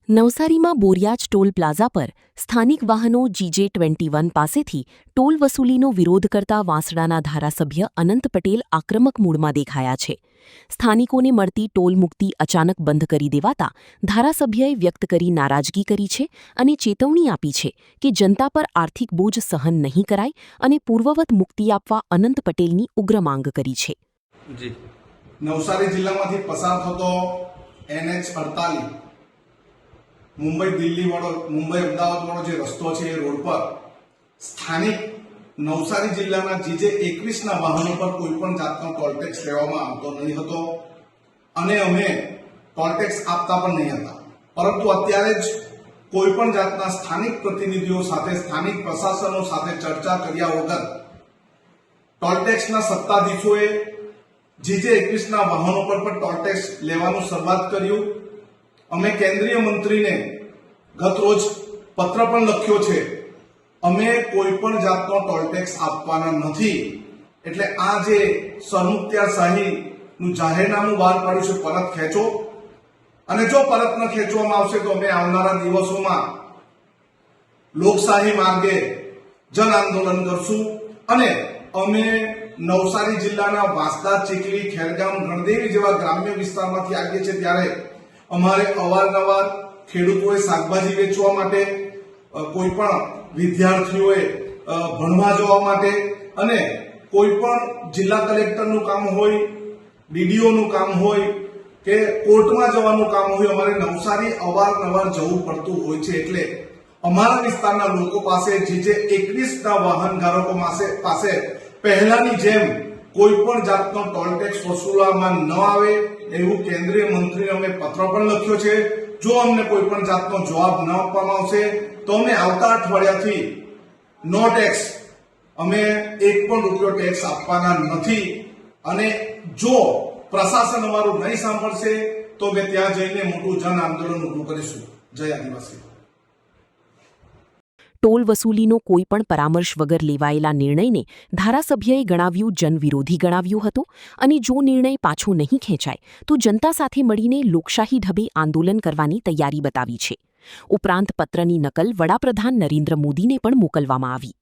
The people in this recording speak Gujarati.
નવસારીમાં બોરિયાજ ટોલ પ્લાઝા પર સ્થાનિક વાહનો GJ21 પાસેથી ટોલ વસૂલીનો વિરોધ કરતા વાંસડાના ધારાસભ્ય અનંત પટેલ આક્રમક મૂડમાં દેખાયા છે. સ્થાનિકોને મળતી ટોલ મુક્તિ અચાનક બંધ કરી દેવાતા ધારાસભ્યએ વ્યક્ત કરી નારાજગી કરી છે અને ચેતવણી આપી છે કે જનતા પર આર્થિક બોજ સહન નહીં કરાય અને પૂર્વવત મુક્તિ આપવા અનંત પટેલની ઉગ્ર માંગ કરી છે. નવસારી જિલ્લામાંથી પસાર થતો NH48 મુંબઈ દિલ્હી વાળો મુંબઈ અમદાવાદ વાળો જે રસ્તો છે એ રોડ પર સ્થાનિક નવસારી જિલ્લાના GJ21 ના વાહનો પર કોઈ પણ જાતનો ટોલ ટેક્સ લેવામાં આવતો નહીં હતો અને અમે ટોલ ટેક્સ આપતા પણ નહીં હતા. પરંતુ અત્યારે જ કોઈ પણ જાતના સ્થાનિક પ્રતિનિધિઓ સાથે સ્થાનિક પ્રશાસનો સાથે ચર્ચા કર્યા વગર ટોલ ટેક્સના સત્તાધીશોએ GJ21 ના વાહનો પર પણ ટોલ ટેક્સ લેવાનું શરૂઆત કર્યું. અમે કેન્દ્રીય મંત્રીને ગત રોજ પત્ર પણ લખ્યો છે. અમે કોઈ પણ જાતનો ટોલ ટેક્સ આપવાના નથી. એટલે આ જે સરમુખત્યારશાહીનું જાહેરનામું બહાર પાડ્યું છે પરત ખેંચો, અને જો પરત ન ખેંચવામાં આવશે તો અમે આવનારા દિવસોમાં લોકશાહી માર્ગે જન આંદોલન કરશું. અને અમે નવસારી જિલ્લાના વાંસદા, ચીખલી, ખેરગામ, ગણદેવી જેવા ગ્રામ્ય વિસ્તારમાંથી આવીએ છીએ ત્યારે અમારે અવારનવાર ખેડૂતોએ શાકભાજી વેચવા માટે, કોઈ પણ વિદ્યાર્થીઓએ ભણવા જવા માટે, અને કોઈ પણ જિલ્લા કલેક્ટરનું કામ હોય, DDOનું કામ હોય કે કોર્ટમાં જવાનું કામ હોય, અમારે નવસારી અવારનવાર જવું પડતું હોય છે. એટલે અમારા વિસ્તારના લોકો પાસે GJ21 ના વાહન ધારકો પાસે પહેલાની જેમ કોઈ પણ જાતનો ટોલ ટેક્સ વસૂલવામાં ન આવે એવું કેન્દ્રીય મંત્રીને અમે પત્ર પણ લખ્યો છે. જો અમને કોઈ પણ જાતનો જવાબ ન આપવામાં આવશે તો અમે આવતા અઠવાડિયાથી નો ટેક્સ, અમે એક પણ રૂપિયો ટેક્સ આપવાના નથી. અને જો પ્રશાસન અમારું નહીં સાંભળશે તો અમે ત્યાં જઈને મોટું જન આંદોલન ઉભું કરીશું. જય આદિવાસી. ટોલ વસૂલીનો કોઈ પણ પરામર્શ વગર લેવાયેલા નિર્ણયને ધારાસભ્યએ ગણાવ્યું જનવિરોધી ગણાવ્યું હતું અને જો નિર્ણય પાછો નહીં ખેંચાય તો જનતા સાથે મળીને લોકશાહી ઢબે આંદોલન કરવાની તૈયારી બતાવી છે. ઉપરાંત પત્રની નકલ વડાપ્રધાન નરેન્દ્ર મોદીને પણ મોકલવામાં આવી.